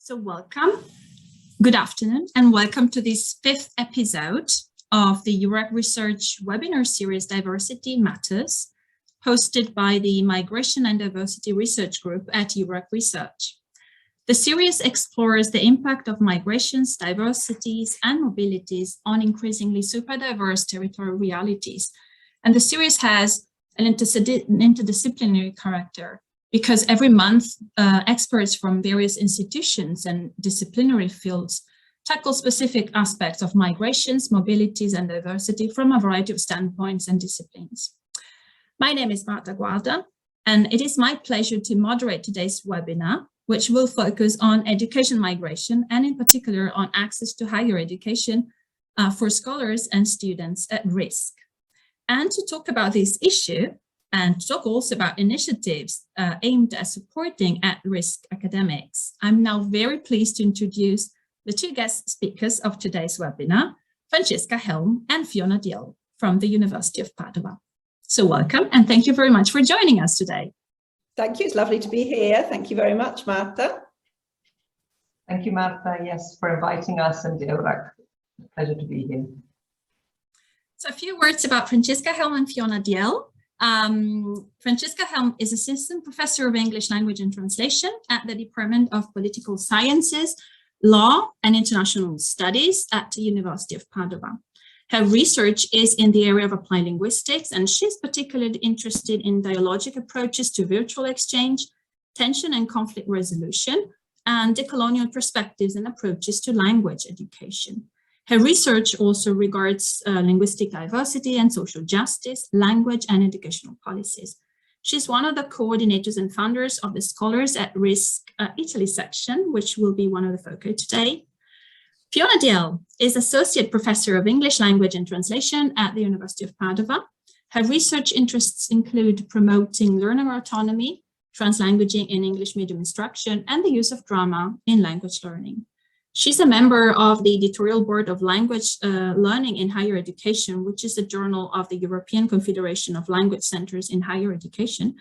So welcome, good afternoon, and welcome to this fifth episode of the Eurac Research webinar series, Diversity Matters, hosted by the Migration and Diversity Research Group at Eurac Research. The series explores the impact of migrations, diversities, and mobilities on increasingly super diverse territorial realities. And the series has an interdisciplinary character, because every month, experts from various institutions and disciplinary fields tackle specific aspects of migrations, mobilities, and diversity from a variety of standpoints and disciplines. My name is Marta, Guarda, and it is my pleasure to moderate today's webinar, which will focus on education migration, and in particular on access to higher education for scholars and students at risk. And to talk about this issue, and talk also about initiatives aimed at supporting at-risk academics, I'm now very pleased to introduce the two guest speakers of today's webinar, Francesca Helm and Fiona Dalziel from the University of Padova. So welcome, and thank you very much for joining us today. Thank you, it's lovely to be here. Thank you very much, Marta. Thank you, Marta, yes, for inviting us, and Eurac, pleasure to be here. So a few words about Francesca Helm and Fiona Dalziel. Francesca Helm is Assistant Professor of English Language and Translation at the Department of Political Sciences, Law and International Studies at the University of Padova. Her research is in the area of applied linguistics, and she's particularly interested in dialogic approaches to virtual exchange, tension and conflict resolution, and decolonial perspectives and approaches to language education. Her research also regards linguistic diversity and social justice, language and educational policies. She's one of the coordinators and founders of the Scholars at Risk Italy section, which will be one of the focus today. Fiona Dalziel is Associate Professor of English Language and Translation at the University of Padova. Her research interests include promoting learner autonomy, translanguaging in English medium instruction, and the use of drama in language learning. She's a member of the editorial board of Language Learning in Higher Education, which is a journal of the European Confederation of Language Centers in Higher Education.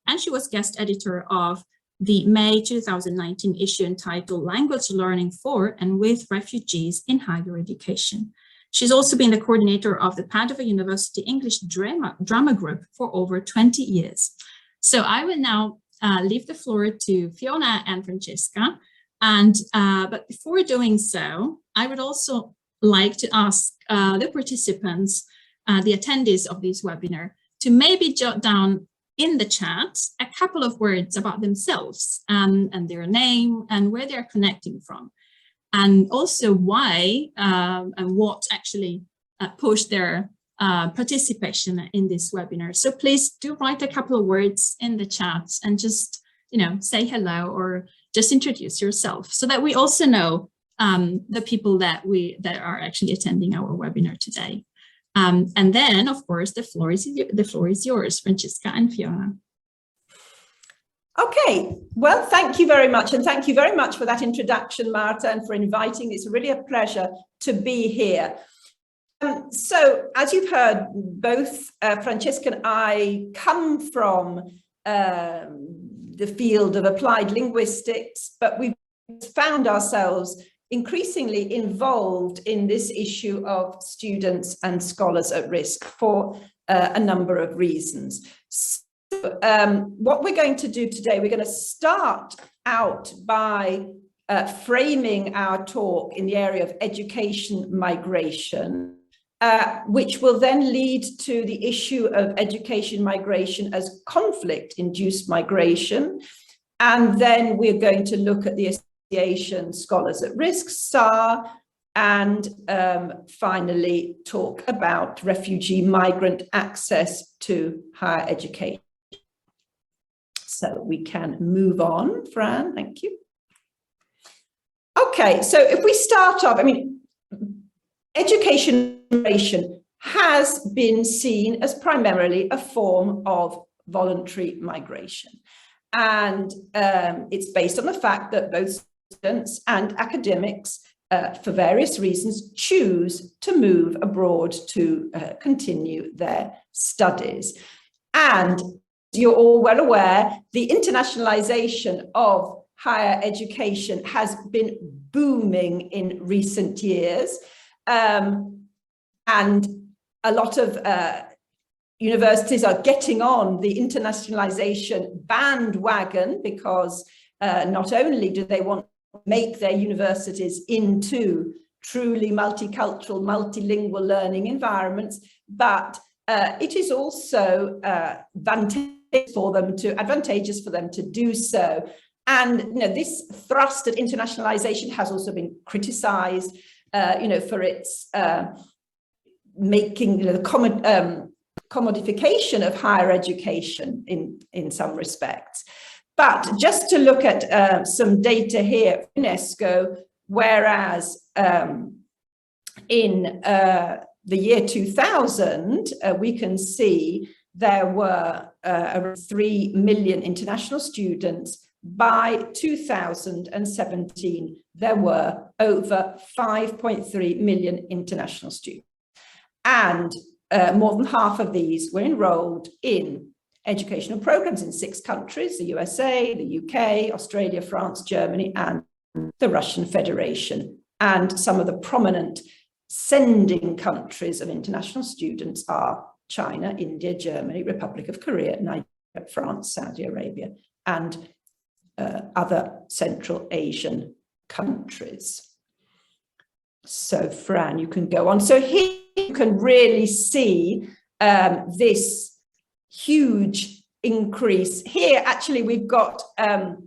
And she was guest editor of the May 2019 issue entitled Language Learning for and with Refugees in Higher Education. She's also been the coordinator of the Padova University English Drama Group for over 20 years. So I will now leave the floor to Fiona and Francesca. But before doing so, I would also like to ask the participants, the attendees of this webinar, to maybe jot down in the chat a couple of words about themselves and their name and where they're connecting from, and also why and what actually pushed their participation in this webinar. So please do write a couple of words in the chat and just, say hello or just introduce yourself, so that we also know the people that are actually attending our webinar today. And then, of course, the floor is yours, Francesca and Fiona. Okay, well, thank you very much. And thank you very much for that introduction, Marta, and for inviting me. It's really a pleasure to be here. So, as you've heard, both Francesca and I come from the field of applied linguistics, but we've found ourselves increasingly involved in this issue of students and scholars at risk for a number of reasons. So, what we're going to do today, we're going to start out by framing our talk in the area of education migration, which will then lead to the issue of education migration as conflict-induced migration. And then we're going to look at the association Scholars at Risk, SAR, and finally talk about refugee migrant access to higher education. So we can move on, Fran, thank you. Okay, so if we start off, education migration has been seen as primarily a form of voluntary migration. And it's based on the fact that both students and academics, for various reasons, choose to move abroad to continue their studies. And you're all well aware, the internationalization of higher education has been booming in recent years. And a lot of universities are getting on the internationalization bandwagon because not only do they want to make their universities into truly multicultural, multilingual learning environments, but it is also advantageous for them to do so. And this thrust at internationalization has also been criticized, for its making the commodification of higher education in some respects. But just to look at some data here, UNESCO, whereas in the year 2000, we can see there were around 3 million international students. By 2017, there were over 5.3 million international students. And more than half of these were enrolled in educational programs in 6 countries: the USA, the UK, Australia, France, Germany, and the Russian Federation. And some of the prominent sending countries of international students are China, India, Germany, Republic of Korea, Nigeria, France, Saudi Arabia, and other Central Asian countries. So Fran, you can go on. So here you can really see this huge increase. Here, actually, we've got our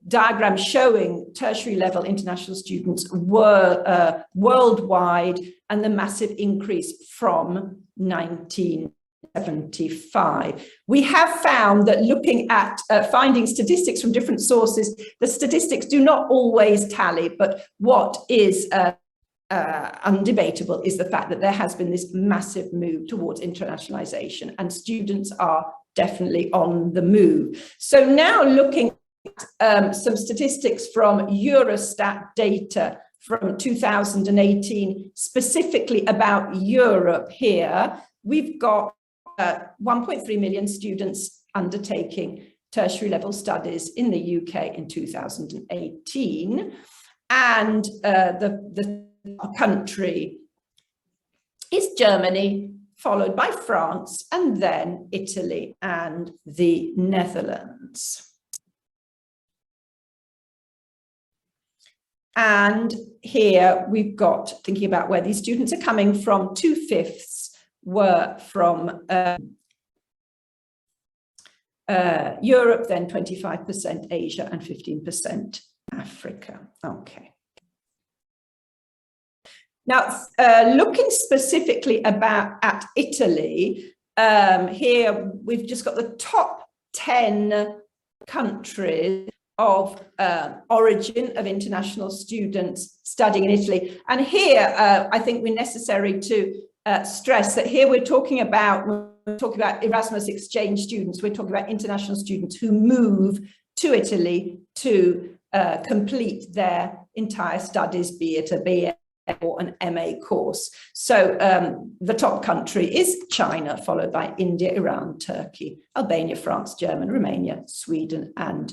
diagram showing tertiary level international students were worldwide, and the massive increase from 1975. We have found that looking at finding statistics from different sources, the statistics do not always tally, but what is undebatable is the fact that there has been this massive move towards internationalization, and students are definitely on the move. So now looking at some statistics from Eurostat data from 2018, specifically about Europe here, we've got 1.3 million students undertaking tertiary level studies in the UK in 2018. And the country is Germany, followed by France, and then Italy and the Netherlands. And here we've got, thinking about where these students are coming from, 2/5 were from Europe, then 25% Asia, and 15% Africa. Okay. Now, looking specifically at Italy, here we've just got the top 10 countries of origin of international students studying in Italy. And here, I think we're necessary to stress that here when we're talking about Erasmus exchange students, we're talking about international students who move to Italy to complete their entire studies, be it a BA or an MA course. So the top country is China, followed by India, Iran, Turkey, Albania, France, Germany, Romania, Sweden, and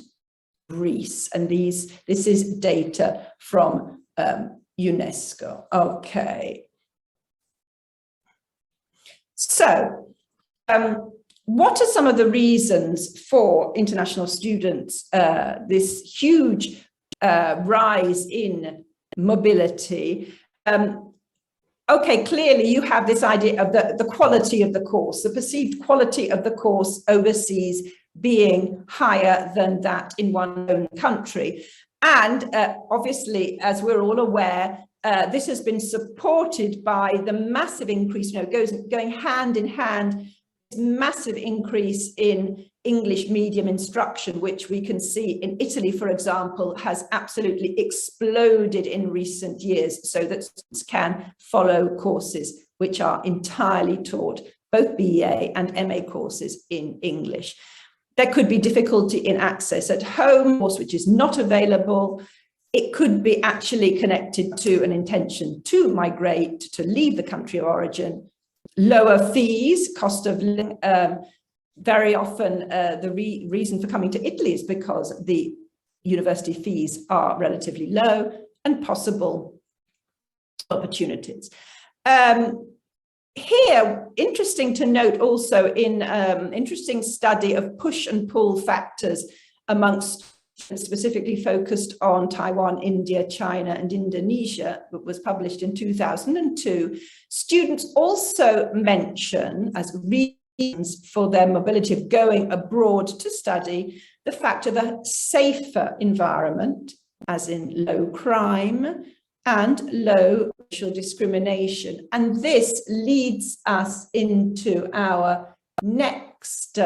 Greece. And this is data from UNESCO. Okay. So what are some of the reasons for international students, this huge rise in mobility? Okay, clearly you have this idea of the quality of the course, the perceived quality of the course overseas being higher than that in one's own country. And obviously, as we're all aware, this has been supported by the massive increase, going hand in hand, massive increase in English medium instruction, which we can see in Italy, for example, has absolutely exploded in recent years, so that students can follow courses which are entirely taught, both BA and MA courses, in English. There could be difficulty in access at home, which is not available. it could be actually connected to an intention to migrate, to leave the country of origin, lower fees, cost of living. Very often the reason for coming to Italy is because the university fees are relatively low, and possible opportunities. Here, interesting to note also in interesting study of push and pull factors amongst specifically focused on Taiwan, India, China, and Indonesia, that was published in 2002. Students also mention as reasons for their mobility of going abroad to study the fact of a safer environment, as in low crime and low racial discrimination. And this leads us into our next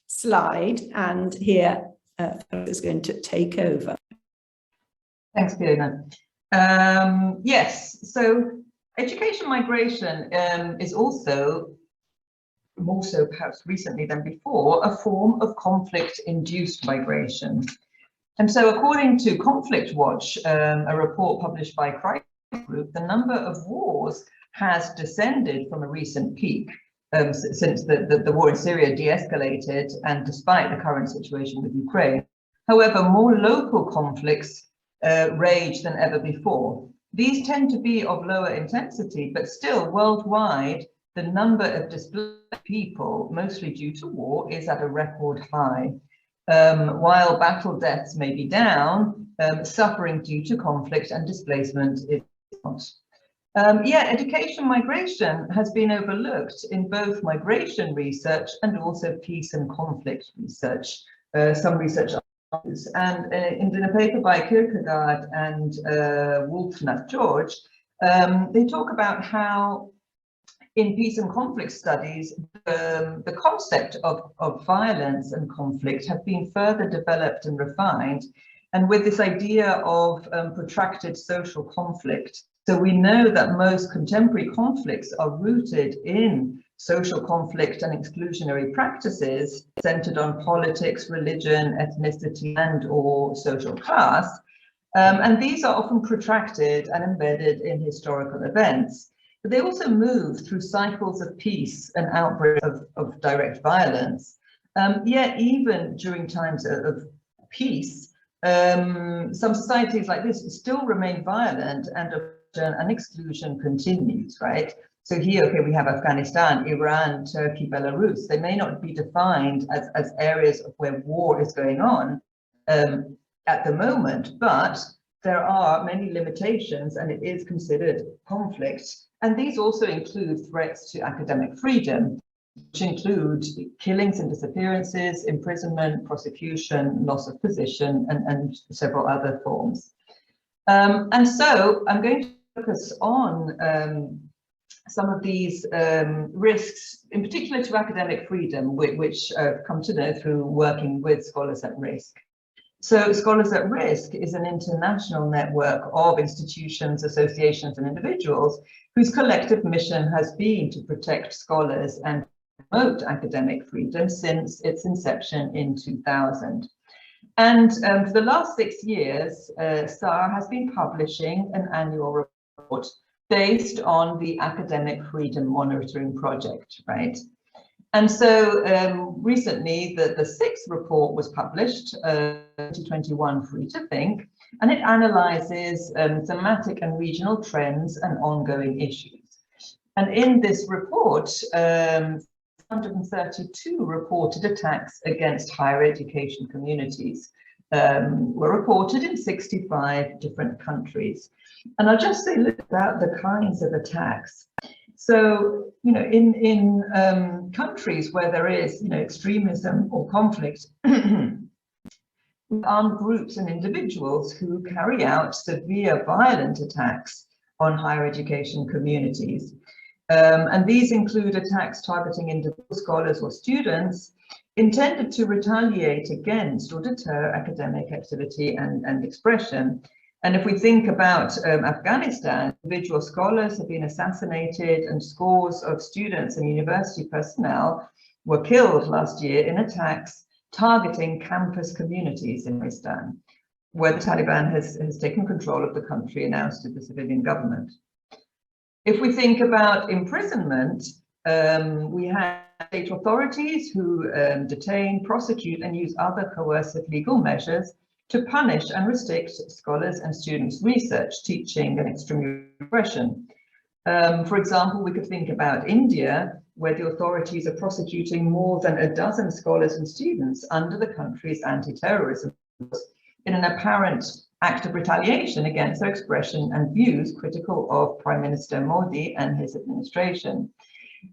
slide, and here is going to take over. Thanks, Fiona. Yes, so education migration is also, more so perhaps recently than before, a form of conflict-induced migration. And so according to Conflict Watch, a report published by Crisis Group, the number of wars has descended from a recent peak since the war in Syria de-escalated, and despite the current situation with Ukraine. However, more local conflicts rage than ever before. These tend to be of lower intensity, but still worldwide, the number of displaced people, mostly due to war, is at a record high. While battle deaths may be down, suffering due to conflict and displacement is not. Education migration has been overlooked in both migration research and also peace and conflict research. Some research and in a paper by Kierkegaard and Wolfnath-George, they talk about how in peace and conflict studies, the concept of violence and conflict have been further developed and refined, and with this idea of protracted social conflict. So we know that most contemporary conflicts are rooted in social conflict and exclusionary practices centered on politics, religion, ethnicity, and/or social class. And these are often protracted and embedded in historical events. But they also move through cycles of peace and outbreaks of direct violence. Yet even during times of peace, some societies like this still remain violent, and exclusion continues, right? So here, okay, we have Afghanistan, Iran, Turkey, Belarus. They may not be defined as areas of where war is going on at the moment, but there are many limitations, and it is considered conflict. And these also include threats to academic freedom, which include killings and disappearances, imprisonment, prosecution, loss of position, and several other forms. And so I'm going to focus on some of these risks, in particular to academic freedom, which I've come to know through working with Scholars at Risk. So Scholars at Risk is an international network of institutions, associations, and individuals whose collective mission has been to protect scholars and promote academic freedom since its inception in 2000. And for the last 6 years, SAR has been publishing an annual report based on the Academic Freedom Monitoring Project, right? And so recently, the 6th report was published, 2021 Free to Think, and it analyzes thematic and regional trends and ongoing issues. And in this report, 132 reported attacks against higher education communities were reported in 65 different countries. And I'll just say a little about the kinds of attacks. So, you know, in countries where there is, you know, extremism or conflict, armed groups and individuals who carry out severe violent attacks on higher education communities. And these include attacks targeting individual scholars or students intended to retaliate against or deter academic activity and expression. And if we think about Afghanistan, individual scholars have been assassinated, and scores of students and university personnel were killed last year in attacks targeting campus communities in Afghanistan. where the Taliban has taken control of the country and ousted the civilian government. If we think about imprisonment, we have state authorities who detain, prosecute, and use other coercive legal measures to punish and restrict scholars and students' research, teaching, and extramural expression. For example, we could think about India, where the authorities are prosecuting more than a dozen scholars and students under the country's anti-terrorism laws in an apparent act of retaliation against their expression and views critical of Prime Minister Modi and his administration.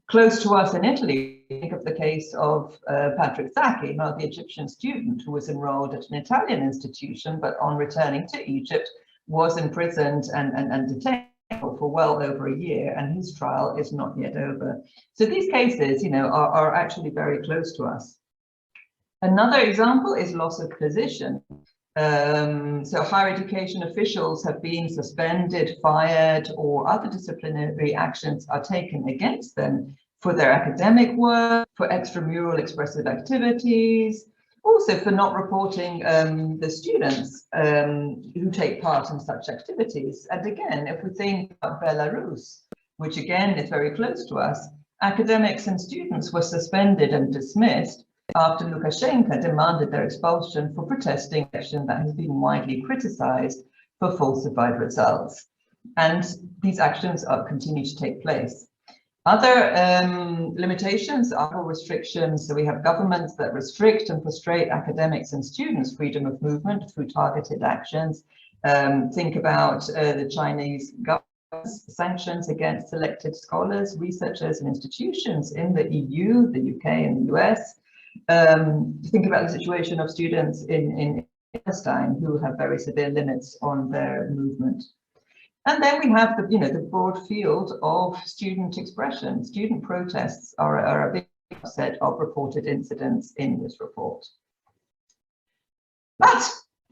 Close to us in Italy, think of the case of Patrick Zaki, the Egyptian student who was enrolled at an Italian institution, but on returning to Egypt was imprisoned and detained for well over a year, and his trial is not yet over. So these cases, are actually very close to us. Another example is loss of position. So higher education officials have been suspended, fired, or other disciplinary actions are taken against them for their academic work, for extramural expressive activities, also for not reporting the students who take part in such activities. And again, if we think about Belarus, which again is very close to us, academics and students were suspended and dismissed after Lukashenko demanded their expulsion for protesting an election that has been widely criticized for falsified results. And these actions continue to take place. Other limitations are restrictions. So we have governments that restrict and frustrate academics and students' freedom of movement through targeted actions. Think about the Chinese government's sanctions against selected scholars, researchers, and institutions in the EU, the UK, and the US. Think about the situation of students in Palestine who have very severe limits on their movement. And then we have the broad field of student expression. Student protests are a big set of reported incidents in this report. But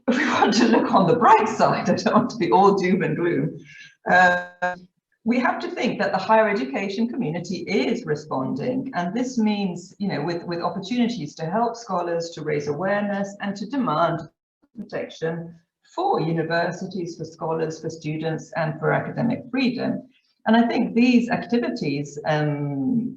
if we want to look on the bright side, I don't want to be all doom and gloom, we have to think that the higher education community is responding, and this means, with opportunities to help scholars to raise awareness and to demand protection for universities, for scholars, for students, and for academic freedom. And I think these activities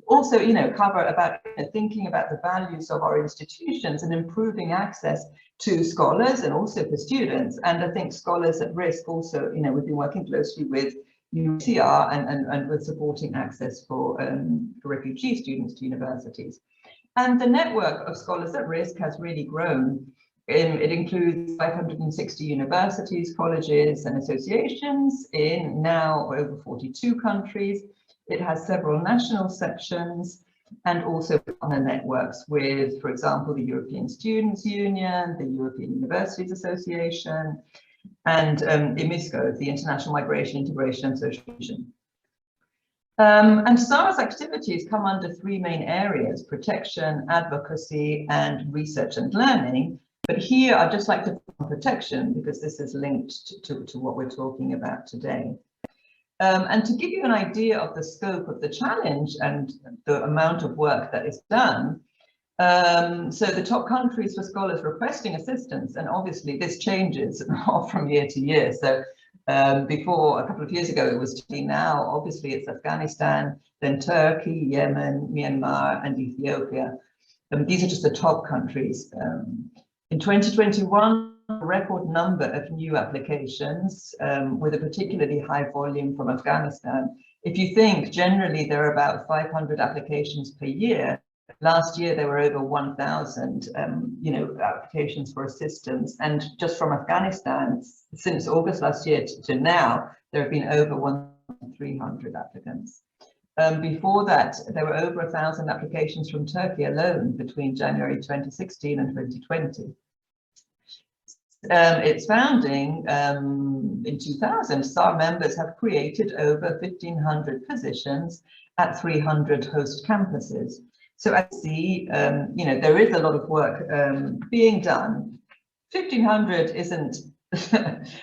also, cover about thinking about the values of our institutions and improving access to scholars and also for students. And I think Scholars at Risk also, we've been working closely with UCR and with supporting access for refugee students to universities. And the network of Scholars at Risk has really grown. It includes 560 universities, colleges, and associations in now over 42 countries. It has several national sections and also partner networks with, for example, the European Students' Union, the European Universities Association, and IMISCO, the International Migration, Integration and Association. And SARA's activities come under three main areas: protection, advocacy, and research and learning. But here I'd just like to put on protection because this is linked to what we're talking about today. And to give you an idea of the scope of the challenge and the amount of work that is done, so the top countries for scholars requesting assistance, and obviously this changes from year to year. So before, a couple of years ago, it was Turkey. Now, obviously, it's Afghanistan, then Turkey, Yemen, Myanmar, and Ethiopia. These are just the top countries. In 2021, a record number of new applications with a particularly high volume from Afghanistan. If you think generally there are about 500 applications per year, last year there were over 1,000 applications for assistance, and just from Afghanistan since August last year to now there have been over 1,300 applicants. Before that, there were over 1,000 applications from Turkey alone between January 2016 and 2020. Its founding in 2000, SAR members have created over 1,500 positions at 300 host campuses. So as you see, there is a lot of work being done. 1,500 isn't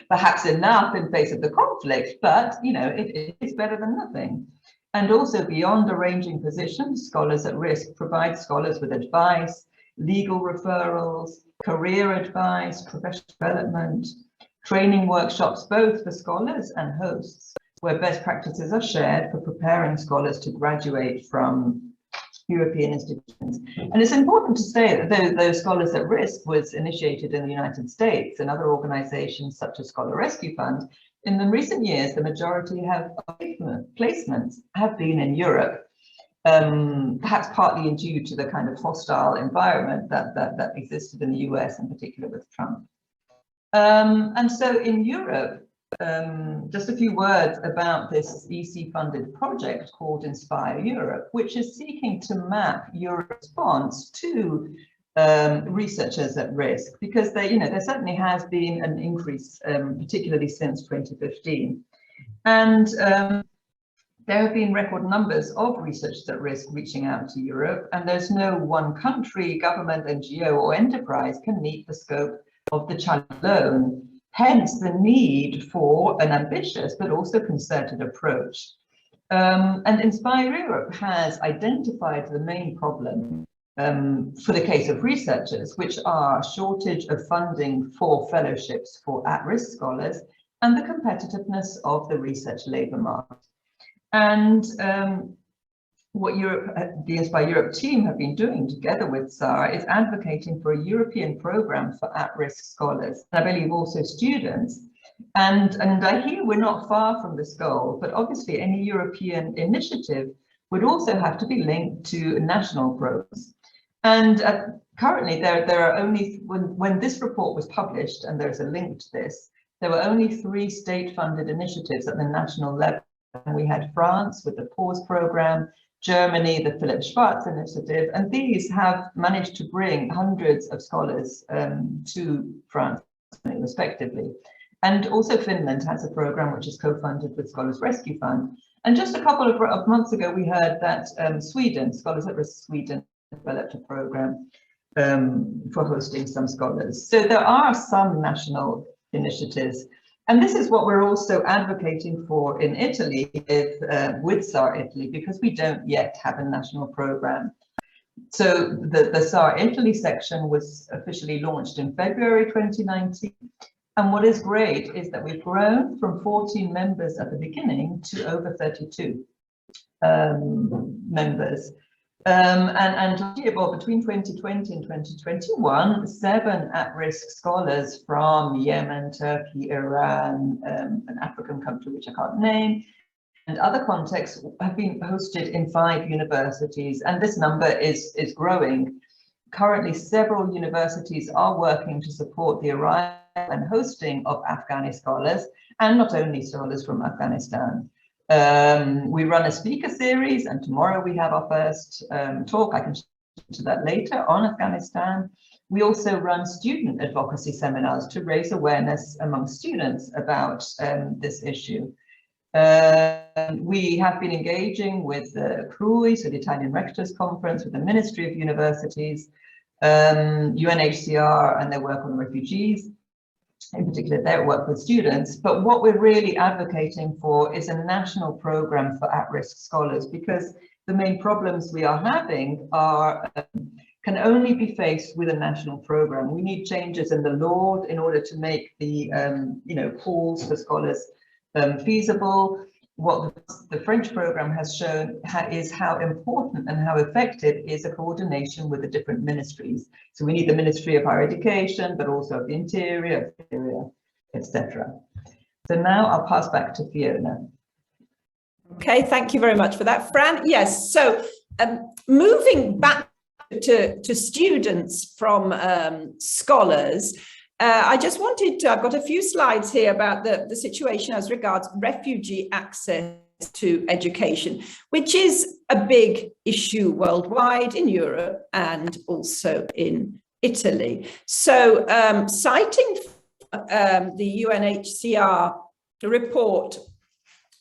perhaps enough in face of the conflict, but it is better than nothing. And also beyond arranging positions, Scholars at Risk provides scholars with advice, legal referrals, career advice, professional development, training workshops, both for scholars and hosts, where best practices are shared for preparing scholars to graduate from European institutions. And it's important to say that those Scholars at Risk was initiated in the United States, and other organizations such as Scholar Rescue Fund. In the recent years, the majority of placements have been in Europe, perhaps partly due to the kind of hostile environment that existed in the US, in particular with Trump. And so in Europe, just a few words about this EC-funded project called Inspire Europe, which is seeking to map Europe's response to researchers at risk, because there certainly has been an increase, particularly since 2015. And there have been record numbers of researchers at risk reaching out to Europe, and there's no one country, government, NGO, or enterprise can meet the scope of the challenge alone. Hence the need for an ambitious but also concerted approach. And Inspire Europe has identified the main problem for the case of researchers, which are shortage of funding for fellowships for at-risk scholars and the competitiveness of the research labour market. And what the Inspire Europe team have been doing together with SAR is advocating for a European programme for at-risk scholars, and I believe also students. And I hear we're not far from this goal, but obviously any European initiative would also have to be linked to national programmes. And currently there are only, when this report was published, and there's a link to this, there were only 3 state-funded initiatives at the national level. And we had France with the PAUSE programme, Germany, the Philip Schwarz initiative, and these have managed to bring hundreds of scholars to France, respectively. And also Finland has a programme which is co-funded with Scholars Rescue Fund. And just a couple of months ago, we heard that Sweden, Scholars at Risk Sweden, developed a programme for hosting some scholars. So there are some national initiatives. And this is what we're also advocating for in Italy with SAR Italy, because we don't yet have a national programme. So the SAR Italy section was officially launched in February 2019. And what is great is that we've grown from 14 members at the beginning to over 32 members. And between 2020 and 2021, 7 at-risk scholars from Yemen, Turkey, Iran, an African country which I can't name, and other contexts have been hosted in 5 universities, and this number is growing. Currently, several universities are working to support the arrival and hosting of Afghani scholars, and not only scholars from Afghanistan. We run a speaker series, and tomorrow we have our first talk. I can show to that later on Afghanistan. We also run student advocacy seminars to raise awareness among students about this issue. We have been engaging with the CRUI, so the Italian Rectors Conference, with the Ministry of Universities, UNHCR and their work on refugees, in particular their work with students. But what we're really advocating for is a national programme for at-risk scholars, because the main problems we are having can only be faced with a national programme. We need changes in the law in order to make the calls for scholars feasible. What the French programme has shown is how important and how effective is a coordination with the different ministries. So we need the Ministry of Higher Education, but also of the Interior, etc. So now I'll pass back to Fiona. Okay, thank you very much for that, Fran. Yes, so moving back to students from scholars, I just wanted to, I've got a few slides here about the situation as regards refugee access to education, which is a big issue worldwide in Europe and also in Italy. So citing the UNHCR report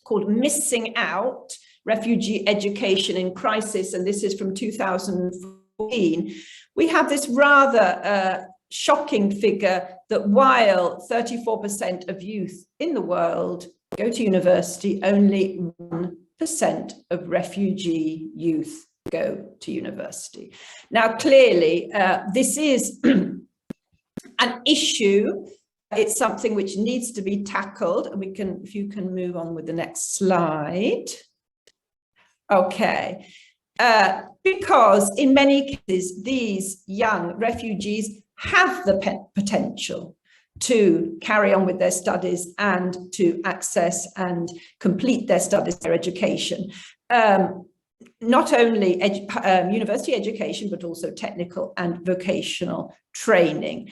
called Missing Out, Refugee Education in Crisis, and this is from 2014, we have this rather shocking figure that while 34% of youth in the world go to university, only 1% of refugee youth go to university. Now, clearly, this is an issue. It's something which needs to be tackled. And we can, if you can move on with the next slide. Okay. Because in many cases, these young refugees have the potential to carry on with their studies and to access and complete their studies, their education. Not only university education, but also technical and vocational training.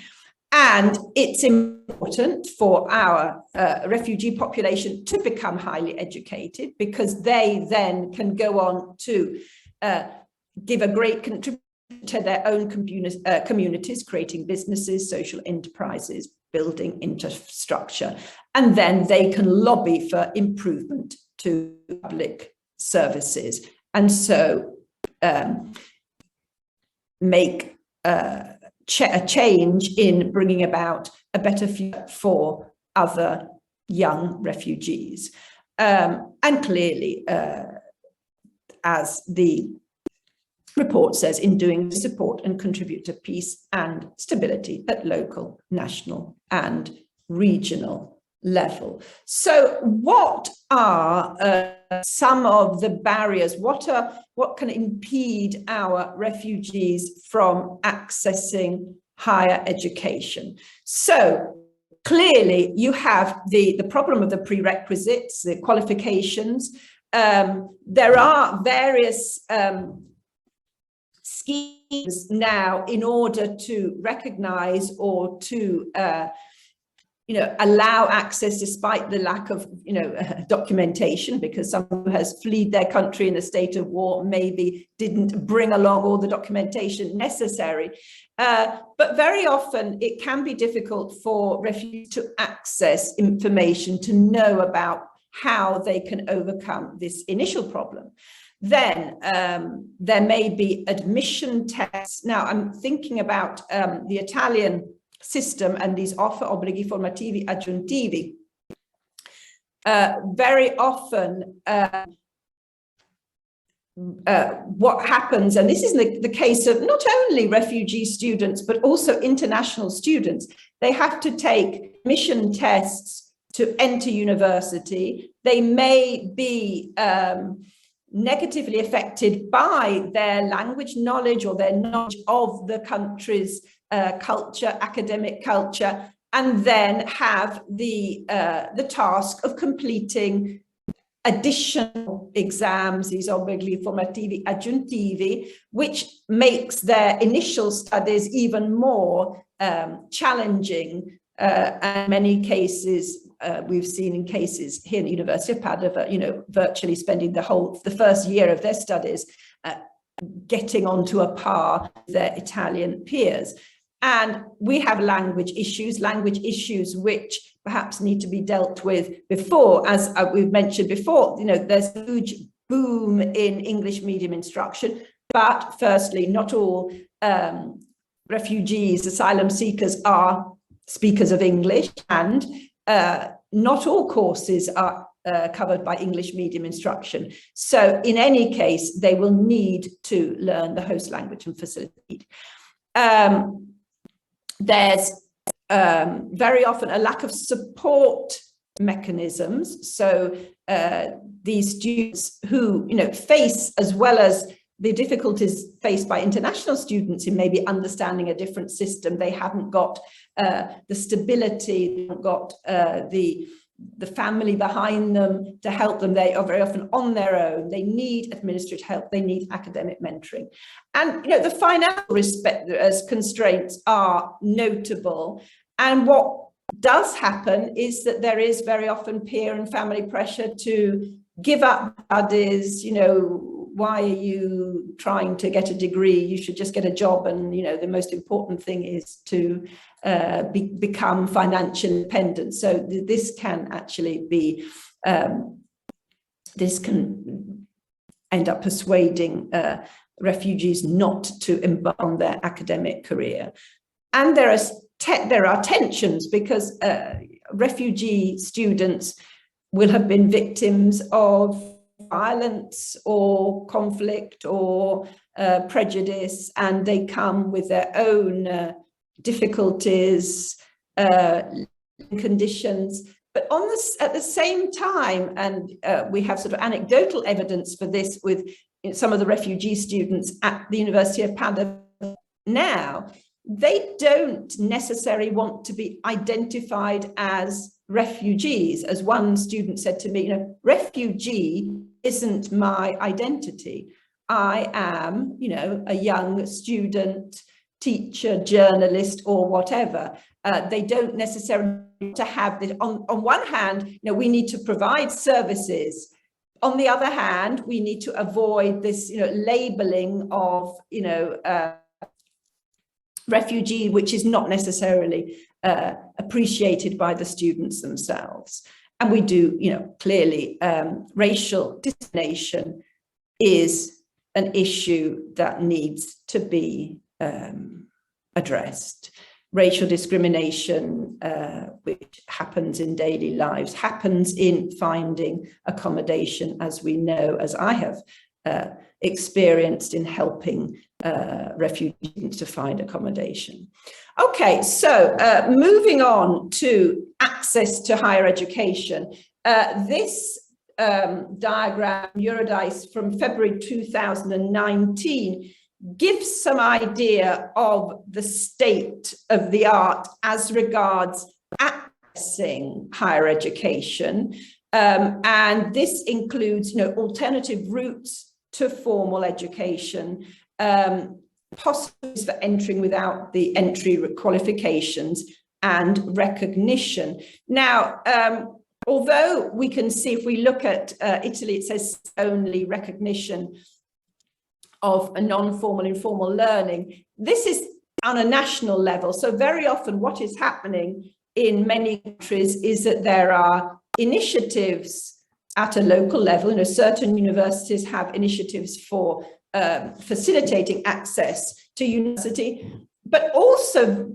And it's important for our refugee population to become highly educated, because they then can go on to give a great contribution to their own communities, creating businesses, social enterprises, building infrastructure, and then they can lobby for improvement to public services, and so make a change in bringing about a better future for other young refugees. And clearly, as the report says, in doing support and contribute to peace and stability at local, national and regional level. So what are some of the barriers? What can impede our refugees from accessing higher education? So clearly you have the problem of the prerequisites, the qualifications. There are various schemes now in order to recognize or to allow access despite the lack of documentation, because someone who has fled their country in a state of war maybe didn't bring along all the documentation necessary. But very often it can be difficult for refugees to access information, to know about how they can overcome this initial problem. Then there may be admission tests. Now I'm thinking about the Italian system and these offer obblighi formativi aggiuntivi. Very often what happens, and this is the case of not only refugee students, but also international students, they have to take admission tests to enter university. They may be negatively affected by their language knowledge or their knowledge of the country's culture, academic culture, and then have the task of completing additional exams, these obblighi formativi aggiuntivi, which makes their initial studies even more challenging. And many cases, we've seen in cases here in the University of Padova, virtually spending the first year of their studies getting onto a par with their Italian peers. And we have language issues which perhaps need to be dealt with before, as we've mentioned before. There's a huge boom in English medium instruction, but firstly, not all refugees, asylum seekers are speakers of English, and not all courses are covered by English medium instruction. So in any case, they will need to learn the host language and facilitate. There's very often a lack of support mechanisms. So these students who face, as well as the difficulties faced by international students in maybe understanding a different system, they haven't got the stability, they haven't got the family behind them to help them. They are very often on their own. They need administrative help. They need academic mentoring. And the financial constraints are notable. And what does happen is that there is very often peer and family pressure to give up studies. Why are you trying to get a degree? You should just get a job. And the most important thing is to become financially independent. So this can actually be, this can end up persuading refugees not to embark on their academic career. And there are tensions, because refugee students will have been victims of violence or conflict or prejudice, and they come with their own difficulties, conditions. But on this, at the same time, and we have sort of anecdotal evidence for this with some of the refugee students at the University of Padua now, they don't necessarily want to be identified as refugees. As one student said to me, refugee isn't my identity. I am, a young student, teacher, journalist, or whatever. They don't necessarily to have this. On one hand, we need to provide services. On the other hand, we need to avoid this, labeling of, refugee, which is not necessarily appreciated by the students themselves. And we do, clearly, racial discrimination is an issue that needs to be addressed. Racial discrimination, which happens in daily lives, happens in finding accommodation, as we know, as I have experienced in helping refugees to find accommodation. Okay, so moving on to access to higher education. This diagram, Eurodice, from February 2019, gives some idea of the state of the art as regards accessing higher education. And this includes, alternative routes to formal education, possibilities for entering without the entry qualifications, and recognition. Now, although we can see, if we look at Italy, it says only recognition of a non-formal, informal learning. This is on a national level. So very often what is happening in many countries is that there are initiatives at a local level. Certain universities have initiatives for facilitating access to university, but also,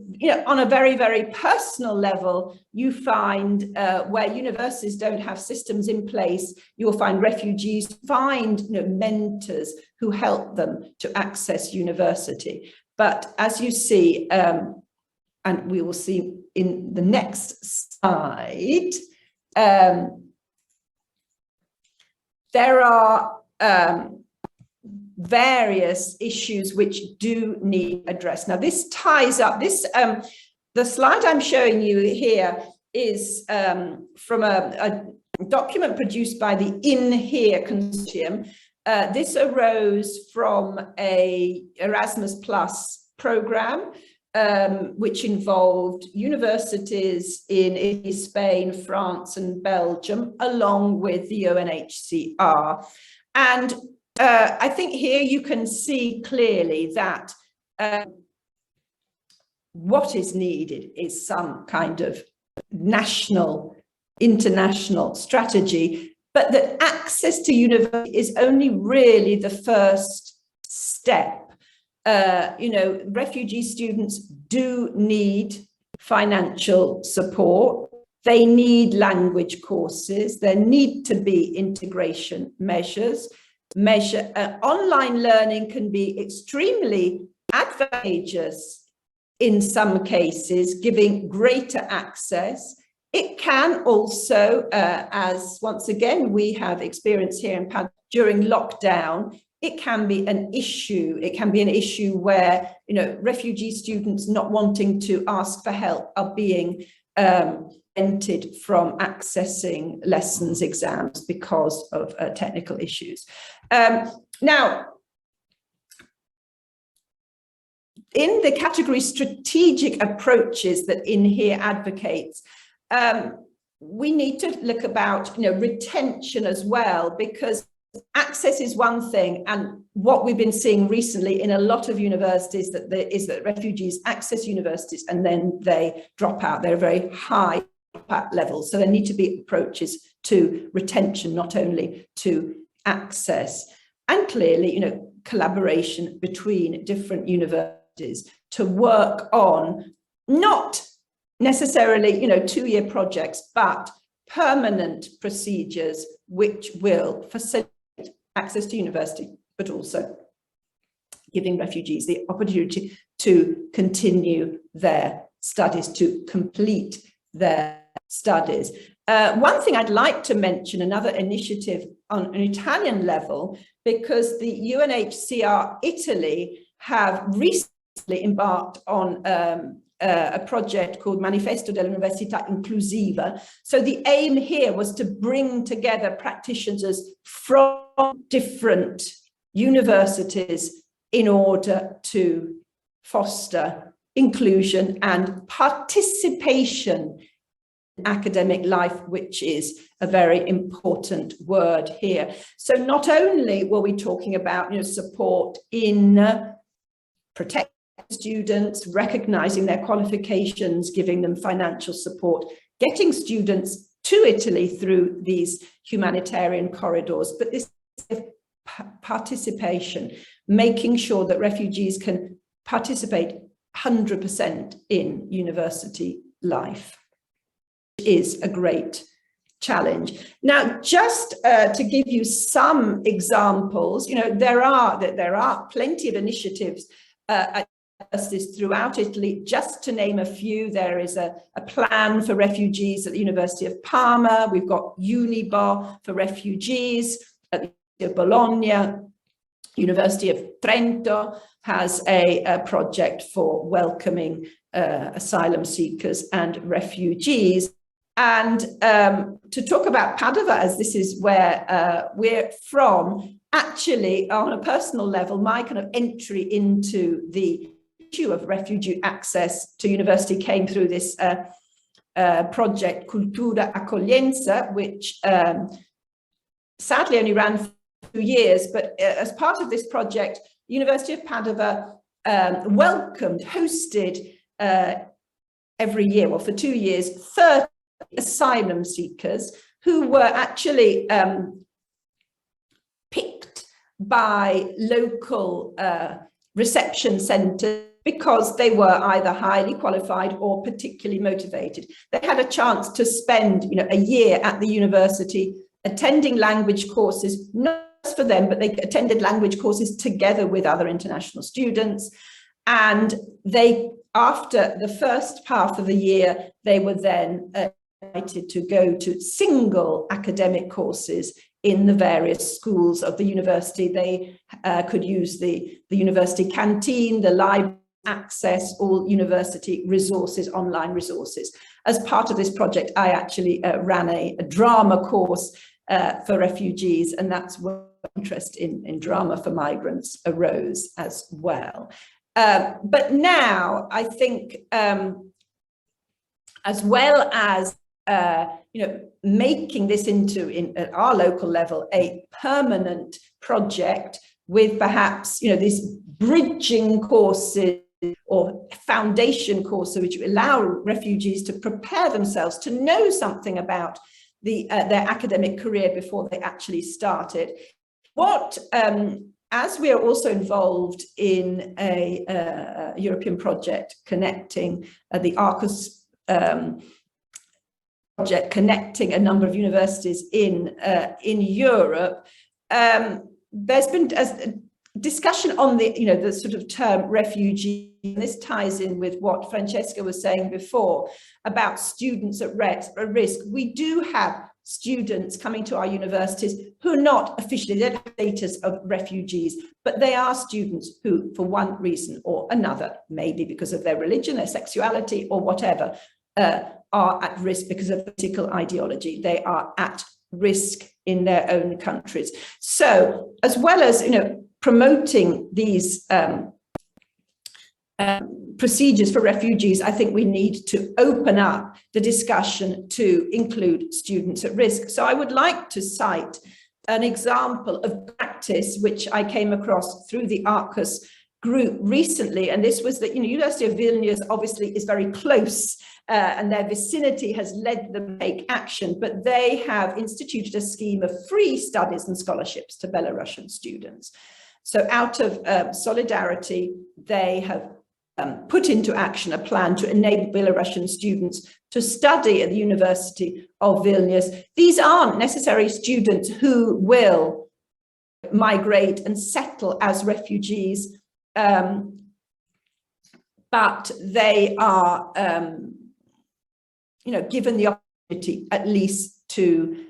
on a very, very personal level, you find where universities don't have systems in place, you'll find refugees find mentors who help them to access university. But as you see, and we will see in the next slide, there are various issues which do need addressed. Now, this ties up, the slide I'm showing you here is from a document produced by the In Here consortium. This arose from a Erasmus Plus program, which involved universities in Italy, Spain, France, and Belgium, along with the UNHCR. And I think here you can see clearly that what is needed is some kind of national, international strategy, but that access to university is only really the first step. Refugee students do need financial support. They need language courses. There need to be integration measures. Online learning can be extremely advantageous in some cases, giving greater access. It can also, as once again we have experienced here in Padua during lockdown, it can be an issue. It can be an issue where refugee students not wanting to ask for help are being prevented from accessing lessons, exams because of technical issues. Now, in the category strategic approaches that In Here advocates, we need to look about retention as well, because access is one thing, and what we've been seeing recently in a lot of universities is that refugees access universities and then they drop out. They're very high levels, so there need to be approaches to retention, not only to access, and clearly collaboration between different universities to work on not necessarily 2-year projects, but permanent procedures which will facilitate access to university, but also giving refugees the opportunity to continue their studies, to complete their studies. One thing I'd like to mention, another initiative on an Italian level, because the UNHCR Italy have recently embarked on a project called Manifesto dell'Università Inclusiva. So the aim here was to bring together practitioners from different universities in order to foster inclusion and participation in academic life, which is a very important word here. So not only were we talking about, support in protecting students, recognizing their qualifications, giving them financial support, getting students to Italy through these humanitarian corridors, but this participation, making sure that refugees can participate 100% in university life, is a great challenge. Now, just to give you some examples, there are plenty of initiatives at universities throughout Italy. Just to name a few, there is a plan for refugees at the University of Parma. We've got Unibo for refugees at the University of Bologna. University of Trento has a project for welcoming asylum seekers and refugees. And to talk about Padova, as this is where we're from, actually, on a personal level, my kind of entry into the issue of refugee access to university came through this project, Cultura Accoglienza, which sadly only ran for 2 years, but as part of this project, University of Padova hosted every year, well, for 2 years, 30 asylum seekers who were actually picked by local reception centres because they were either highly qualified or particularly motivated. They had a chance to spend, a year at the university attending language courses, not just for them, but they attended language courses together with other international students. And they, after the first half of the year, they were then invited to go to single academic courses in the various schools of the university. They could use the university canteen, the library, access all university resources, online resources. As part of this project, I actually ran a drama course for refugees, and that's where interest in drama for migrants arose as well. But now I think, as well as making this into, at our local level, a permanent project with perhaps these bridging courses or foundation courses which allow refugees to prepare themselves to know something about their academic career before they actually started. As we are also involved in a European project connecting the Arcus project, connecting a number of universities in Europe, there's been a discussion on the sort of term refugee. And this ties in with what Francesca was saying before about students at risk. We do have students coming to our universities who are not officially the status of refugees, but they are students who, for one reason or another, maybe because of their religion, their sexuality, or whatever, are at risk because of political ideology. They are at risk in their own countries. So, as well as promoting these procedures for refugees, I think we need to open up the discussion to include students at risk. So I would like to cite an example of practice which I came across through the Arcus group recently, and this was that University of Vilnius obviously is very close and their vicinity has led them to take action, but they have instituted a scheme of free studies and scholarships to Belarusian students. So out of solidarity, they have put into action a plan to enable Belarusian students to study at the University of Vilnius. These aren't necessarily students who will migrate and settle as refugees but they are, given the opportunity at least to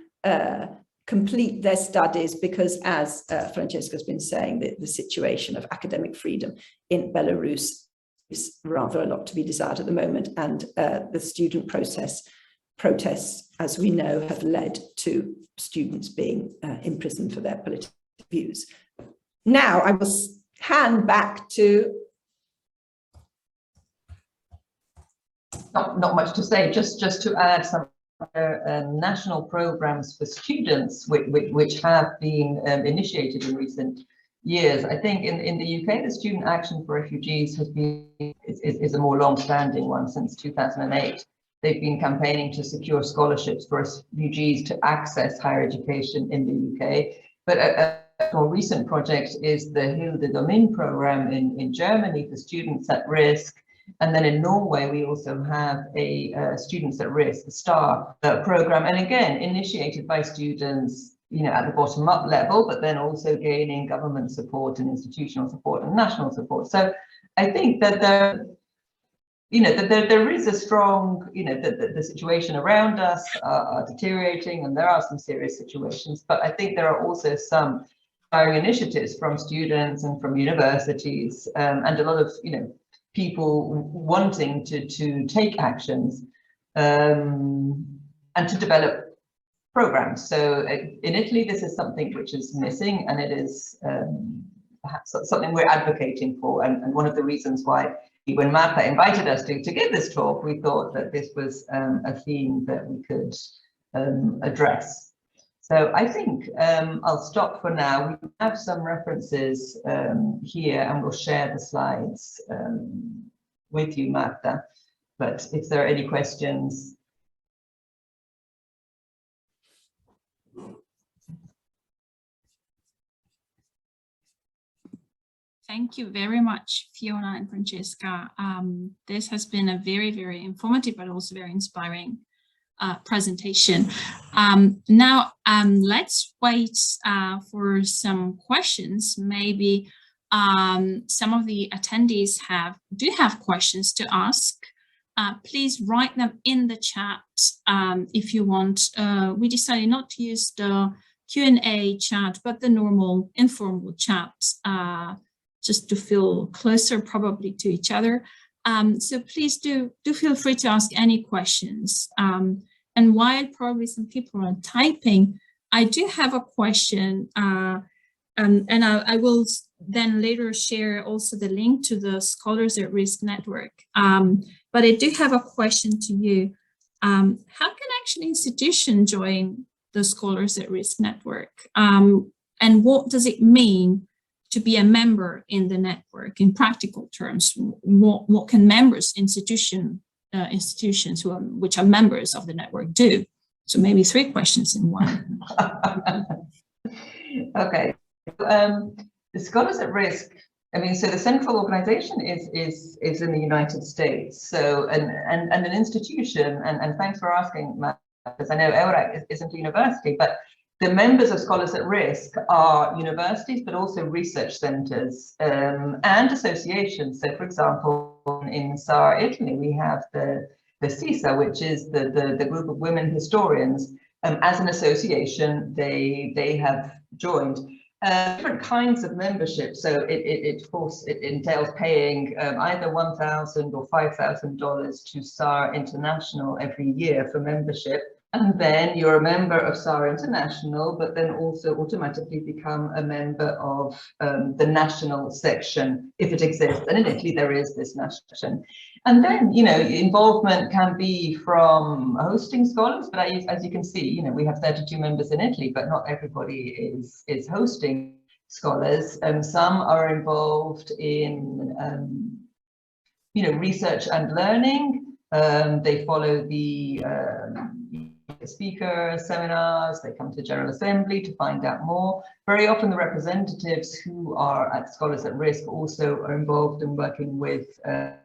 complete their studies, because as Francesca's been saying, the situation of academic freedom in Belarus is rather a lot to be desired at the moment, and the student protests, as we know, have led to students being imprisoned for their political views. Now I will hand back to... Not much to say, just to add some national programs for students which have been initiated in recent years. I think in the UK, the Student Action for Refugees is a more long-standing one since 2008. They've been campaigning to secure scholarships for refugees to access higher education in the UK. But a more recent project is the Hilde Domin program in Germany for students at risk. And then in Norway, we also have a Students at Risk, the STAR program, and again, initiated by students, at the bottom up level, but then also gaining government support and institutional support and national support. So I think that there is a strong, the situation around us are deteriorating, and there are some serious situations, but I think there are also some inspiring initiatives from students and from universities, and a lot of, people wanting to take actions and to develop programs. So in Italy, this is something which is missing, and it is perhaps something we're advocating for. And one of the reasons why, when Marta invited us to give this talk, we thought that this was a theme that we could address. So I think I'll stop for now. We have some references here, and we'll share the slides with you, Marta. But if there are any questions. Thank you very much, Fiona and Francesca. This has been a very, very informative, but also very inspiring presentation. Now, let's wait for some questions. Maybe some of the attendees do have questions to ask. Please write them in the chat if you want. We decided not to use the Q&A chat, but the normal informal chat, just to feel closer probably to each other. So please do feel free to ask any questions. And while probably some people are typing, I do have a question, and I will then later share also the link to the Scholars at Risk network. But I do have a question to you. How can actually institutions join the Scholars at Risk network? And what does it mean to be a member in the network in practical terms? What can members, institutions which are members of the network do? So maybe 3 questions in one. Okay. The Scholars at Risk, so the central organization is in the United States. So and an institution, and thanks for asking, Matt, because I know Eurac isn't a university, but the members of Scholars at Risk are universities, but also research centers and associations. So, for example, in SAR, Italy, we have the CISA, which is the group of women historians. As an association, they have joined different kinds of membership. So it entails paying either $1,000 or $5,000 to SAR International every year for membership. And then you're a member of SAR International, but then also automatically become a member of the national section, if it exists. And in Italy, there is this national section. And then, involvement can be from hosting scholars, but as you can see, we have 32 members in Italy, but not everybody is hosting scholars. Some are involved in, research and learning. They follow the speaker seminars, they come to General Assembly to find out more. Very often the representatives who are at Scholars at Risk also are involved in working with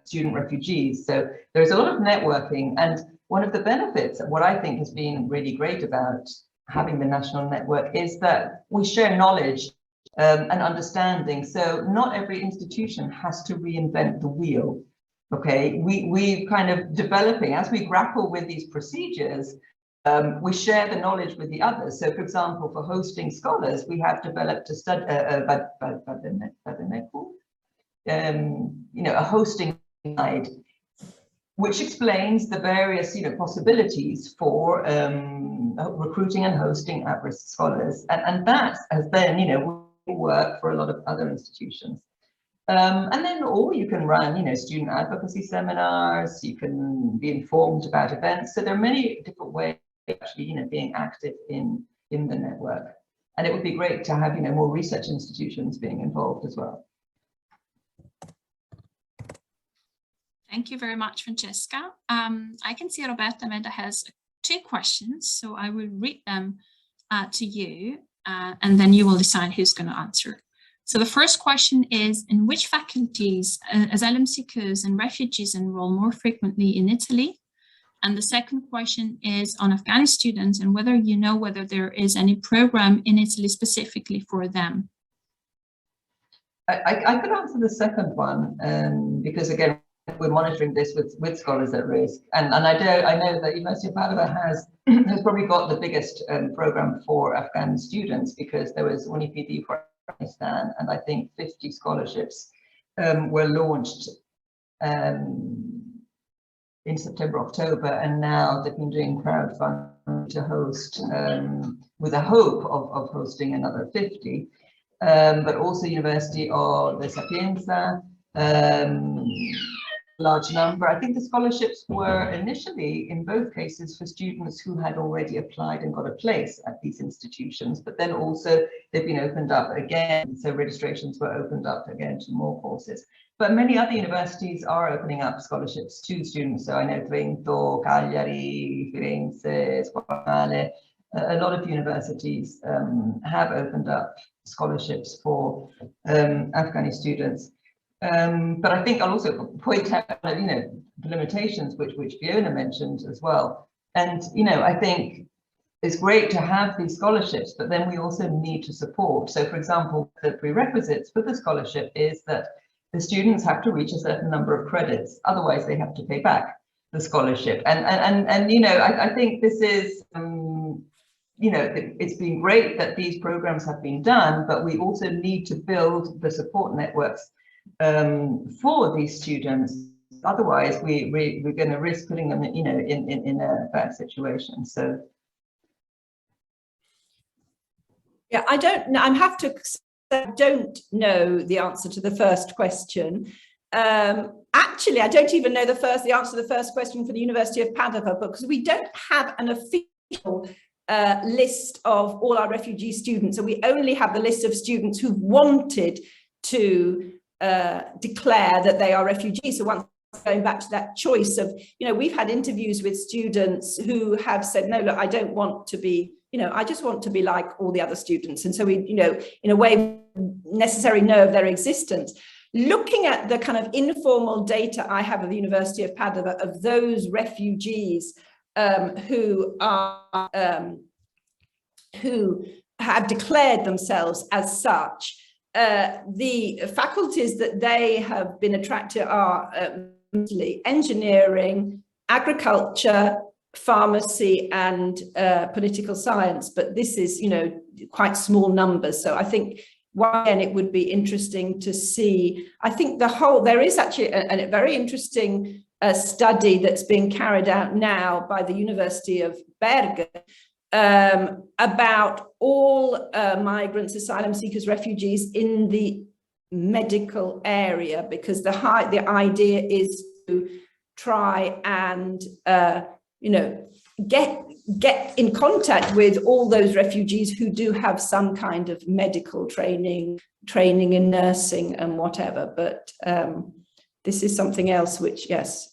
student refugees. So there's a lot of networking, and one of the benefits, what I think has been really great about having the national network, is that we share knowledge and understanding. So not every institution has to reinvent the wheel. Okay, we kind of developing, as we grapple with these procedures, we share the knowledge with the others. So, for example, for hosting scholars, we have developed a study, a hosting guide, which explains the various, possibilities for recruiting and hosting at-risk scholars, and that has then, work for a lot of other institutions. And then, or you can run, student advocacy seminars, you can be informed about events. So there are many different ways of actually, being active in the network. And it would be great to have, more research institutions being involved as well. Thank you very much, Francesca. I can see Roberta Meda has 2 questions, so I will read them to you, and then you will decide who's going to answer. So the first question is, in which faculties asylum seekers and refugees enroll more frequently in Italy? And the second question is on Afghani students and whether you know whether there is any program in Italy specifically for them. I could answer the second one, because again, we're monitoring this with scholars at risk, and I know that University of Padua has probably got the biggest program for Afghan students, because there was UniPD for Afghanistan, and I think 50 scholarships were launched in September, October, and now they've been doing crowdfunding to host, with a hope of hosting another 50, but also University of La Sapienza, large number. I think the scholarships were initially, in both cases, for students who had already applied and got a place at these institutions, but then also they've been opened up again. So registrations were opened up again to more courses. But many other universities are opening up scholarships to students. So I know Trento, Cagliari, Firenze, Squamale, a lot of universities have opened up scholarships for Afghani students. But I think I'll also point out, the limitations which Fiona mentioned as well. And, I think it's great to have these scholarships, but then we also need to support. So, for example, the prerequisites for the scholarship is that the students have to reach a certain number of credits. Otherwise, they have to pay back the scholarship. And I think this is, it's been great that these programs have been done, but we also need to build the support networks for these students. Otherwise, we're going to risk putting them, in a bad situation. So, yeah, I don't know. I have to say, I don't know the answer to the first question. Actually, I don't even know the answer to the first question for the University of Padua, because we don't have an official list of all our refugee students, and we only have the list of students who've wanted to declare that they are refugees. So once going back to that choice of, we've had interviews with students who have said, no, look, I don't want to be, I just want to be like all the other students. And so we, in a way, necessarily know of their existence. Looking at the kind of informal data I have of the University of Padua of those refugees who have declared themselves as such, the faculties that they have been attracted are mostly engineering, agriculture, pharmacy, and political science. But this is, quite small numbers. So I think, again, it would be interesting to see. I think there is actually a very interesting study that's being carried out now by the University of Bergen about all migrants, asylum seekers, refugees in the medical area, because the idea is to try and get in contact with all those refugees who do have some kind of medical training in nursing and whatever. But this is something else which, yes,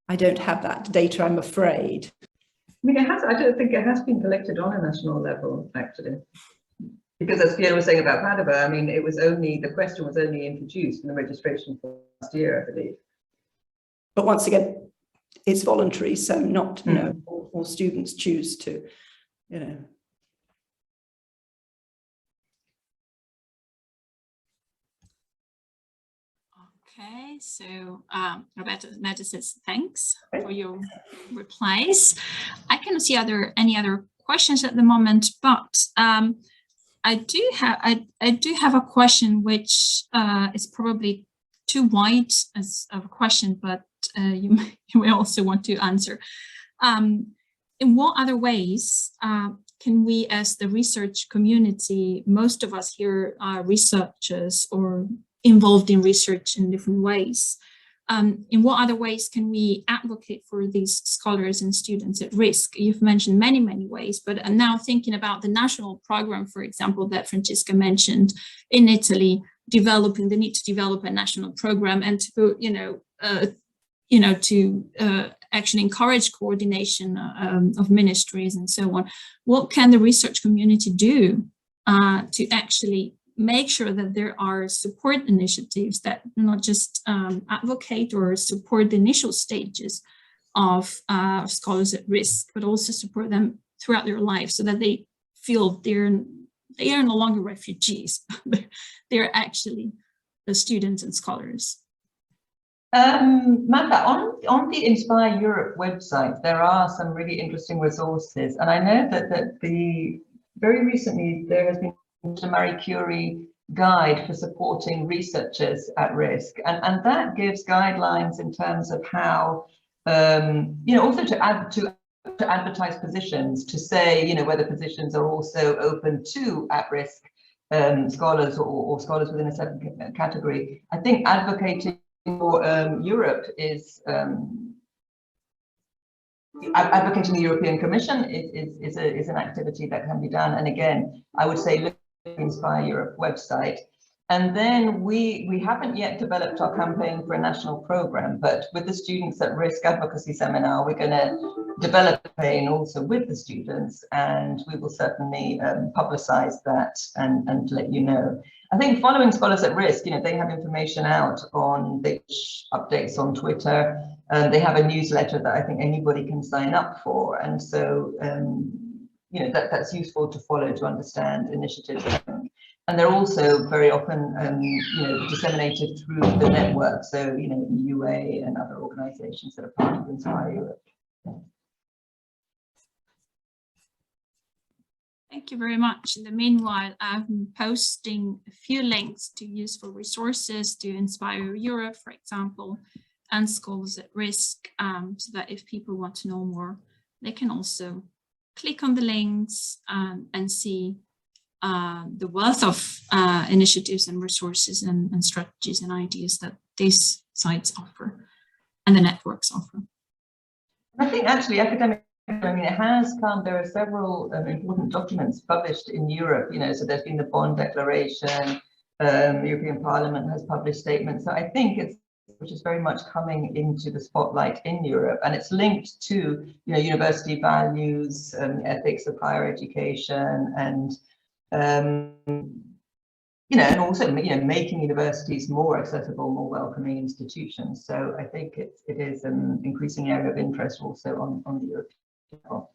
I don't have that data, I'm afraid. I mean, I don't think it has been collected on a national level, actually. Because as Fiona was saying about Padua, I mean, the question was only introduced in the registration for last year, I believe. But once again, it's voluntary, so not, all students choose to, Okay, so Roberta says thanks for your replies. I cannot see any other questions at the moment, but I do have a question which is probably too wide as of a question, but you may also want to answer. In what other ways can we, as the research community, most of us here are researchers or involved in research in different ways, in what other ways can we advocate for these scholars and students at risk? You've mentioned many, many ways, but I'm now thinking about the national program, for example, that Francesca mentioned in Italy, developing the need to develop a national program and to, to actually encourage coordination of ministries and so on. What can the research community do to actually make sure that there are support initiatives that not just advocate or support the initial stages of scholars at risk, but also support them throughout their lives so that they feel they are no longer refugees, they're actually the students and scholars. Marta, on the Inspire Europe website, there are some really interesting resources. And I know that very recently there has been a Marie Curie guide for supporting researchers at risk. And that gives guidelines in terms of how, also to advertise positions, to say, whether positions are also open to at-risk scholars or scholars within a certain category. I think advocating for Europe is advocating the European Commission is an activity that can be done. And again, I would say look at the Inspire Europe website. And then we haven't yet developed our campaign for a national program, but with the Students at Risk Advocacy Seminar, we're going to develop a campaign also with the students, and we will certainly publicize that and let you know. I think following Scholars at Risk, they have information out on the updates on Twitter. They have a newsletter that I think anybody can sign up for. And so, that's useful to follow to understand initiatives. And they're also very often, disseminated through the network. So, EUA and other organizations that are part of Inspire Europe. Thank you very much. In the meanwhile, I'm posting a few links to useful resources to Inspire Europe, for example, and Scholars at Risk, so that if people want to know more, they can also click on the links and see the wealth of initiatives and resources and strategies and ideas that these sites offer and the networks offer. I think actually academic, it has come, there are several important documents published in Europe, so there's been the Bonn Declaration, the European Parliament has published statements. So I think which is very much coming into the spotlight in Europe, and it's linked to, university values, ethics of higher education, and and also, making universities more accessible, more welcoming institutions. So I think it is an increasing area of interest also on the European level.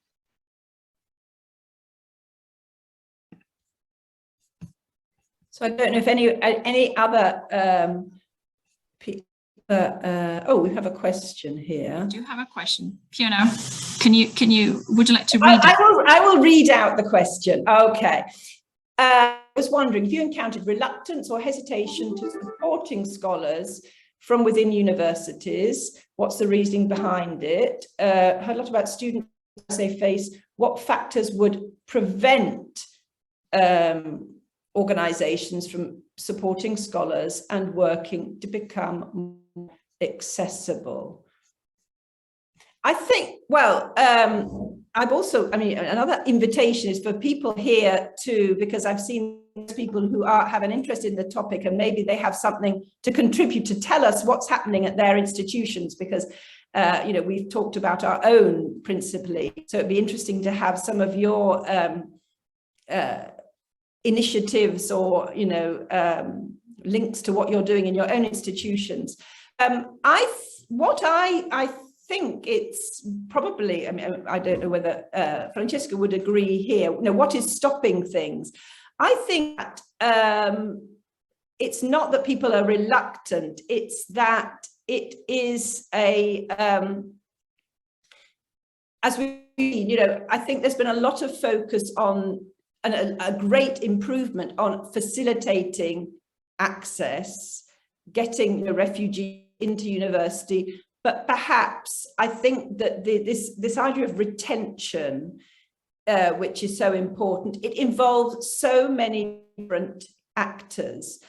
So I don't know if any other we have a question here. I do have a question. Fiona, would you like to read it? I will read out the question. Okay. I was wondering if you encountered reluctance or hesitation to supporting scholars from within universities. What's the reasoning behind it? Heard a lot about students they face. What factors would prevent organizations from supporting scholars and working to become more accessible? I think, I've also, another invitation is for people here to, because I've seen people who have an interest in the topic and maybe they have something to contribute to tell us what's happening at their institutions, because, we've talked about our own principally. So it'd be interesting to have some of your initiatives or, links to what you're doing in your own institutions. I think it's probably, I don't know whether Francesca would agree here, what is stopping things? I think that it's not that people are reluctant, it's that it is a, as we, you know, I think there's been a lot of focus on, and a great improvement on facilitating access, getting a refugee into university. But perhaps I think that this idea of retention, which is so important, it involves so many different actors.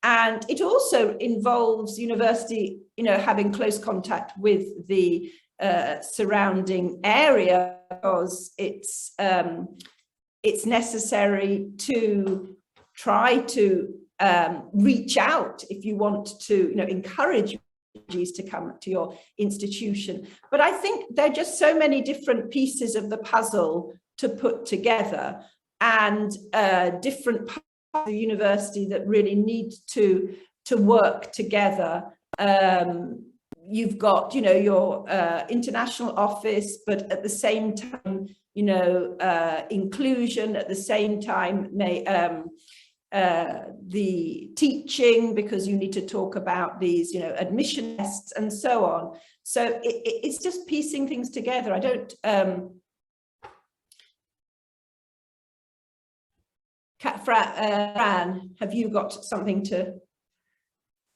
And it also involves university, you know, having close contact with the surrounding area, because it's necessary to try to reach out if you want to, you know, encourage refugees to come to your institution. But I think there are just so many different pieces of the puzzle to put together, and different parts of the university that really need to work together. You've got, you know, your international office, but at the same time, you know, inclusion, at the same time, the teaching, because you need to talk about these, you know, admission tests and so on. So it's just piecing things together. I don't, Fran, have you got something to?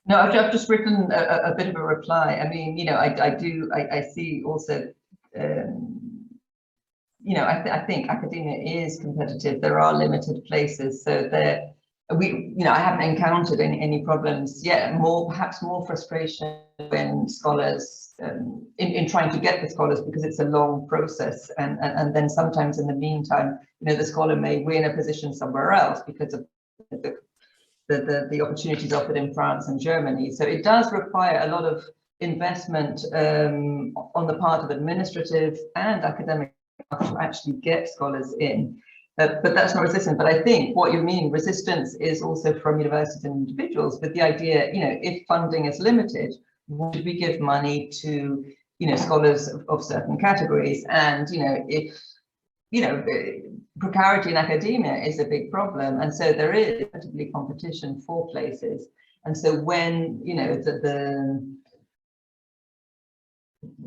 No, I've just written a bit of a reply. I mean, you know, I see also, you know, I think academia is competitive. There are limited places, so you know, I haven't encountered any problems yet. Perhaps more frustration when scholars, in trying to get the scholars, because it's a long process, and then sometimes in the meantime, you know, the scholar may win a position somewhere else because of the opportunities offered in France and Germany. So it does require a lot of investment on the part of administrative and academic to actually get scholars in. But that's not resistance. But I think what you mean, resistance, is also from universities and individuals, with the idea, you know, if funding is limited, would we give money to, you know, scholars of certain categories? And, you know, if, you know, precarity in academia is a big problem, and so there is effectively competition for places. And so when, you know,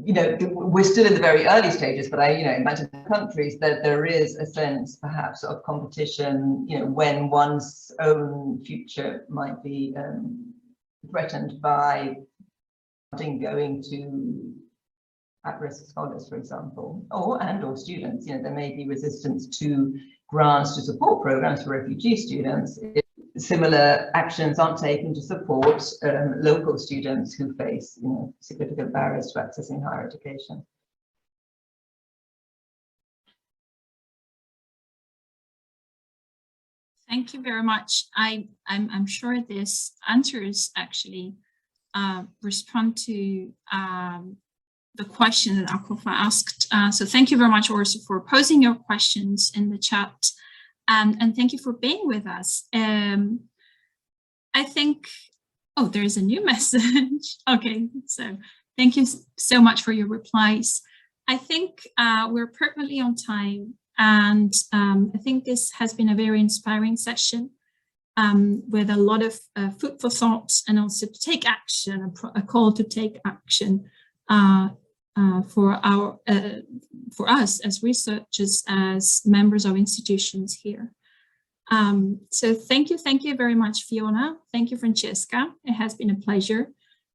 you know, we're still in the very early stages, but I, you know, imagine countries that there is a sense perhaps of competition, you know, when one's own future might be threatened by going to at-risk scholars, for example, or students. You know, there may be resistance to grants to support programs for refugee students if similar actions aren't taken to support local students who face, you know, significant barriers to accessing higher education. Thank you very much. I'm sure this answers actually respond to the question that Akofa asked. So thank you very much also for posing your questions in the chat, and thank you for being with us. I think, oh, there's a new message. Okay, so thank you so much for your replies. I think we're perfectly on time, and I think this has been a very inspiring session with a lot of food for thought, and also to take action, a call to take action for us as researchers, as members of institutions here. So thank you very much, Fiona. Thank you, Francesca. It has been a pleasure.